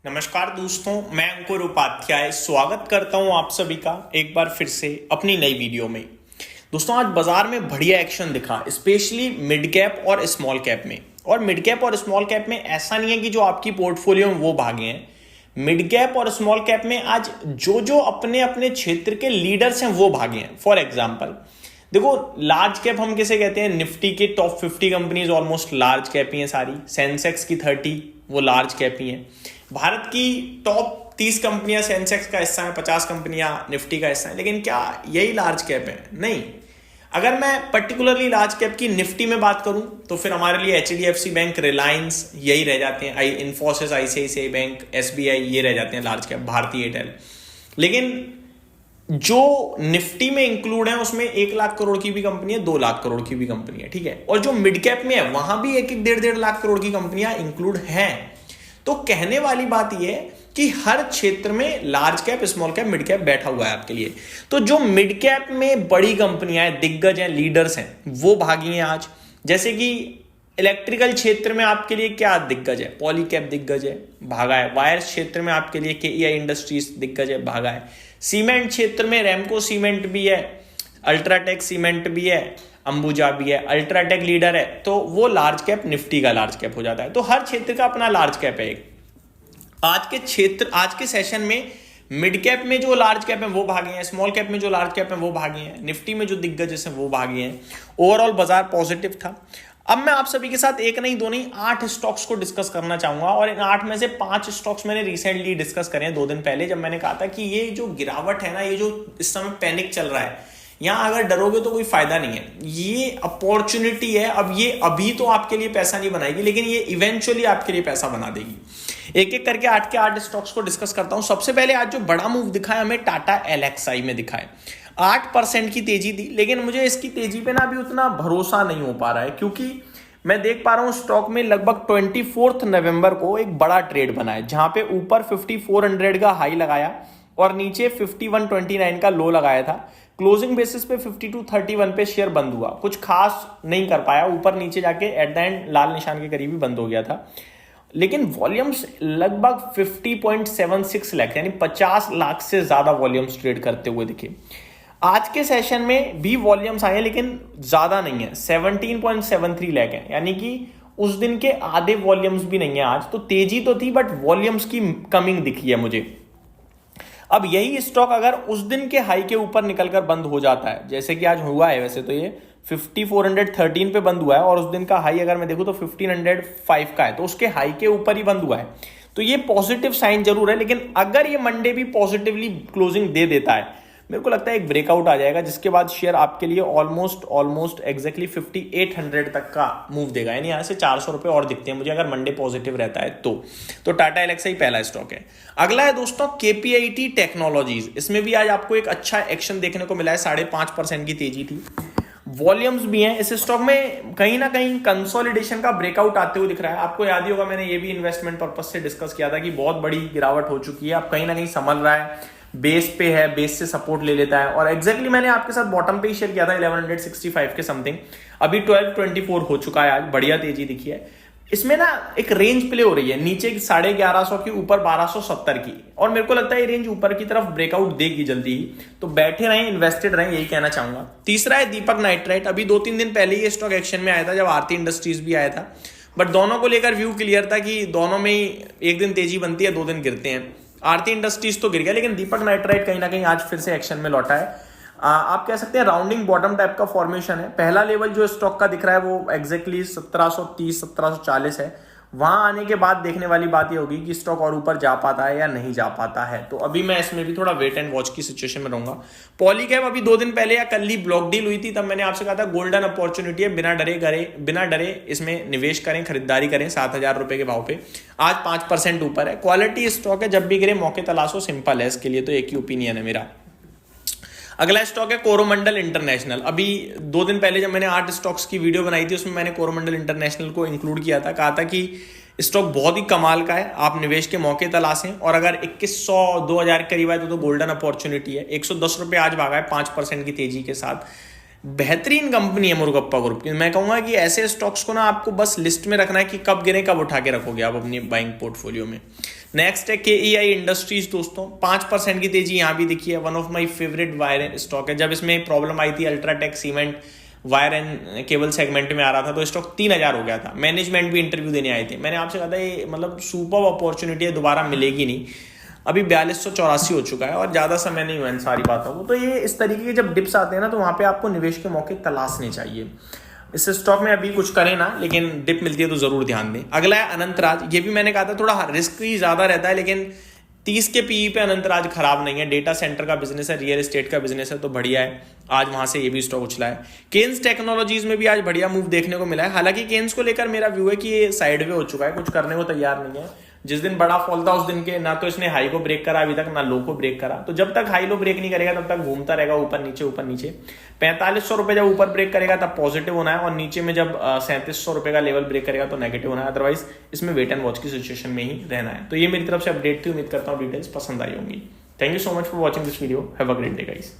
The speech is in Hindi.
नमस्कार दोस्तों, मैं अंकुर उपाध्याय स्वागत करता हूं आप सभी का एक बार फिर से अपनी नई वीडियो में। दोस्तों, आज बाजार में बढ़िया एक्शन दिखा, स्पेशली मिड कैप और स्मॉल कैप में। और मिड कैप और स्मॉल कैप में ऐसा नहीं है कि जो आपकी पोर्टफोलियो में वो भागे हैं। मिड कैप और स्मॉल कैप में आज जो अपने अपने क्षेत्र के लीडर्स हैं वो भागे हैं। फॉर एग्जाम्पल देखो, लार्ज कैप हम किसे कहते हैं? निफ्टी के top 50 companies almost large cap ही हैं सारी। सेंसेक्स की 30 वो लार्ज कैप ही हैं। भारत की टॉप 30 कंपनियां सेंसेक्स का हिस्सा है, 50 कंपनियां निफ्टी का हिस्सा है। लेकिन क्या यही लार्ज कैप है? नहीं। अगर मैं पर्टिकुलरली लार्ज कैप की निफ्टी में बात करूं तो फिर हमारे लिए एचडीएफसी बैंक, रिलायंस यही रह जाते हैं। इन्फोसिस, आईसीआईसीआई बैंक, एसबीआई ये रह जाते हैं लार्ज कैप, भारतीय एयरटेल। लेकिन जो निफ्टी में इंक्लूड है उसमें 1 लाख करोड़ की भी कंपनी है, 2 लाख करोड़ की भी कंपनी है, ठीक है। और जो मिड कैप में है वहां भी 1-1, 1.5 लाख करोड़ की कंपनियां इंक्लूड हैं। तो कहने वाली बात यह है कि हर क्षेत्र में large cap, small cap, mid cap बैठा हुआ है आपके लिए। तो जो मिड कैप में बड़ी कंपनियां हैं, दिग्गज हैं, लीडर्स हैं, वो भागी हैं आज। जैसे कि इलेक्ट्रिकल क्षेत्र में आपके लिए क्या दिग्गज है? पॉलीकैब दिग्गज है, भागा है। वायर्स क्षेत्र में आपके लिए केईआई इंडस्ट्रीज दिग्गज है, भागा है। सीमेंट क्षेत्र में रैमको सीमेंट भी है, अल्ट्राटेक सीमेंट भी है, अंबुजा भी है। अल्ट्राटेक लीडर है तो वो लार्ज कैप, निफ्टी का लार्ज कैप हो जाता है। तो हर क्षेत्र का अपना लार्ज कैप है एक। आज के सेशन में मिड कैप में जो लार्ज कैप है वो भागे हैं, स्मॉल कैप में जो लार्ज कैप है वो भागे हैं, निफ्टी में जो दिग्गज है वो भागे हैं। ओवरऑल बाजार पॉजिटिव था। अब मैं आप सभी के साथ एक नहीं, दो नहीं, 8 स्टॉक्स को डिस्कस करना चाहूंगा। और इन 8 में से 5 स्टॉक्स मैंने रिसेंटली डिस्कस करे हैं 2 दिन पहले, जब मैंने कहा था कि ये जो गिरावट है ना, ये जो इस समय पैनिक चल रहा है, यहां अगर डरोगे तो कोई फायदा नहीं है। ये अपॉर्चुनिटी है। अब ये अभी तो आपके लिए पैसा नहीं बनाएगी, लेकिन ये इवेंचुअली आपके लिए पैसा बना देगी। एक एक करके 8 के 8 स्टॉक्स को डिस्कस करता हूं। सबसे पहले आज जो बड़ा मूव दिखा है हमें, टाटा एलएक्सआई में दिखा है। 8% की तेजी दी, लेकिन मुझे इसकी तेजी पे ना अभी उतना भरोसा नहीं हो पा रहा है, क्योंकि मैं देख पा रहा हूं स्टॉक में लगभग 24 नवंबर को एक बड़ा ट्रेड बना है, जहां पे ऊपर 5400 का हाई लगाया और नीचे 5129 का लो लगाया था। क्लोजिंग बेसिस पे 5231 पे शेयर बंद हुआ। कुछ खास नहीं कर पाया, ऊपर नीचे जाके एट द एंड लाल निशान के करीब ही बंद हो गया था। लेकिन वॉल्यूम्स लगभग 50.76 लाख, यानी 50 लाख से ज्यादा वॉल्यूम्स ट्रेड करते हुए दिखे। आज के सेशन में भी वॉल्यूम्स आए, लेकिन ज्यादा नहीं है, 17.73 लाख है, यानी कि उस दिन के आधे वॉल्यूम्स भी नहीं है आज। तो तेजी तो थी, बट वॉल्यूम्स की कमिंग दिखी है मुझे। अब यही स्टॉक अगर उस दिन के हाई के ऊपर निकलकर बंद हो जाता है, जैसे कि आज हुआ है, वैसे तो ये 5413 पे बंद हुआ है और उस दिन का हाई अगर मैं देखूं तो 1505 का है, तो उसके हाई के ऊपर ही बंद हुआ है। तो ये पॉजिटिव साइन जरूर है। लेकिन अगर ये मंडे भी पॉजिटिवली क्लोजिंग दे देता है, मेरे को लगता है एक ब्रेकआउट आ जाएगा, जिसके बाद शेयर आपके लिए ऑलमोस्ट एग्जैक्टली 5800 तक का मूव देगा। यानी यहां से 400 रुपए और दिखते हैं मुझे अगर मंडे पॉजिटिव रहता है तो टाटा एलएक्सआई पहला स्टॉक है। अगला है दोस्तों केपीआईटी टेक्नोलॉजीज। इसमें भी आज आपको एक अच्छा एक्शन देखने को मिला है, 5.5% की तेजी थी, वॉल्यूम्स भी हैं। इस स्टॉक में कहीं ना कहीं कंसोलिडेशन का ब्रेकआउट आते हुए दिख रहा है। आपको याद ही होगा, मैंने ये भी इन्वेस्टमेंट पर्पज से डिस्कस किया था कि बहुत बड़ी गिरावट हो चुकी है, अब कहीं ना कहीं संभल रहा है, बेस पे है, बेस से सपोर्ट ले लेता है। और एग्जैक्टली मैंने आपके साथ बॉटम पे ही शेयर किया था 1165 के समथिंग, अभी 1224 हो चुका है आज, बढ़िया तेजी दिखी है। इसमें ना एक रेंज प्ले हो रही है, नीचे 1150 की, ऊपर 1270 की, और मेरे को लगता है ये रेंज ऊपर की तरफ ब्रेकआउट देगी जल्दी ही। तो बैठे रहें, इन्वेस्टेड रहें, यही कहना चाहूंगा। तीसरा है दीपक नाइट्राइट। अभी 2-3 दिन पहले ये स्टॉक एक्शन में आया था जब आरती इंडस्ट्रीज भी आया था, बट दोनों को लेकर व्यू क्लियर था कि दोनों में ही एक दिन तेजी बनती है, 2 दिन गिरते हैं। आरती इंडस्ट्रीज तो गिर गया, लेकिन दीपक नाइट्राइट कहीं ना कहीं आज फिर से एक्शन में लौटा है। आप कह सकते हैं राउंडिंग बॉटम टाइप का फॉर्मेशन है। पहला लेवल जो स्टॉक का दिख रहा है वो एग्जैक्टली 1730 1740 है। वहां आने के बाद देखने वाली बात ये होगी कि स्टॉक और ऊपर जा पाता है या नहीं जा पाता है। तो अभी मैं इसमें भी थोड़ा वेट एंड वॉच की सिचुएशन में रहूंगा। पॉलीकैब अभी 2 दिन पहले या कल ही ब्लॉक डील हुई थी, तब मैंने आपसे कहा था गोल्डन अपॉर्चुनिटी है, बिना डरे इसमें निवेश करें, खरीदारी करें 7000 रुपए के भाव पे। आज 5% ऊपर है। क्वालिटी स्टॉक है, जब भी गिरे मौके तलाशो, सिंपल है। इसके लिए तो एक ही ओपिनियन है मेरा। अगला स्टॉक है कोरोमंडल इंटरनेशनल। अभी 2 दिन पहले जब मैंने 8 स्टॉक्स की वीडियो बनाई थी, उसमें मैंने कोरोमंडल इंटरनेशनल को इंक्लूड किया था। कहा था कि स्टॉक बहुत ही कमाल का है, आप निवेश के मौके तलाशें, और अगर 2100-2000 करीब आए तो गोल्डन अपॉर्चुनिटी है। 110 रुपए आज भागा है 5% की तेजी के साथ। बेहतरीन कंपनी है मुरुगप्पा ग्रुप की। मैं कहूंगा कि ऐसे स्टॉक्स को ना आपको बस लिस्ट में रखना है कि कब गिरे कब उठा के रखोगे आप अपनी बाइंग पोर्टफोलियो में। नेक्स्ट है KEI इंडस्ट्रीज दोस्तों, 5% की तेजी यहां भी दिखी है। One of my favourite wire stock है। जब इसमें प्रॉब्लम आई थी UltraTech cement wire and cable segment में आ रहा था तो स्टॉक 3000 हो गया था। मैनेजमेंट भी इंटरव्यू देने आए थे, मैंने आपसे कहा था ये मतलब सुपर अपॉर्चुनिटी है, दोबारा मिलेगी नहीं। अभी 4284 हो चुका है और ज्यादा समय नहीं हुआ इन सारी बातों को। तो ये इस तरीके के जब डिप्स आते हैं ना तो वहां पे आपको निवेश के मौके तलाशने चाहिए। इस स्टॉक में अभी कुछ करें ना, लेकिन डिप मिलती है तो जरूर ध्यान दें। अगला है अनंतराज। ये भी मैंने कहा था थोड़ा रिस्क ही ज्यादा रहता है, लेकिन 30 के पीई पे अनंतराज खराब नहीं है। डेटा सेंटर का बिजनेस है, रियल एस्टेट का बिजनेस है, तो बढ़िया है। आज वहां से ये भी स्टॉक उछला है। केन्स टेक्नोलॉजीज में भी आज बढ़िया मूव देखने को मिला है। हालांकि केन्स को लेकर मेरा व्यू है कि ये साइडवे हो चुका है, कुछ करने को तैयार नहीं है। जिस दिन बड़ा फॉल था उस दिन के ना तो इसने हाई को ब्रेक करा अभी तक, ना लो को ब्रेक करा। तो जब तक हाई लो ब्रेक नहीं करेगा तब तक घूमता रहेगा ऊपर नीचे ऊपर नीचे। 4500 रुपए जब ऊपर ब्रेक करेगा तब पॉजिटिव होना है, और नीचे में जब 3700 रुपए का लेवल ब्रेक करेगा तो नेगेटिव होना है। अदरवाइज इसमें वेट एंड वॉच की सिचुएशन में ही रहना है। तो ये मेरी तरफ से अपडेट थी, उम्मीद करता हूँ डिटेल्स पसंद आई होंगी। Thank you so much for watching this video. Have a great day guys.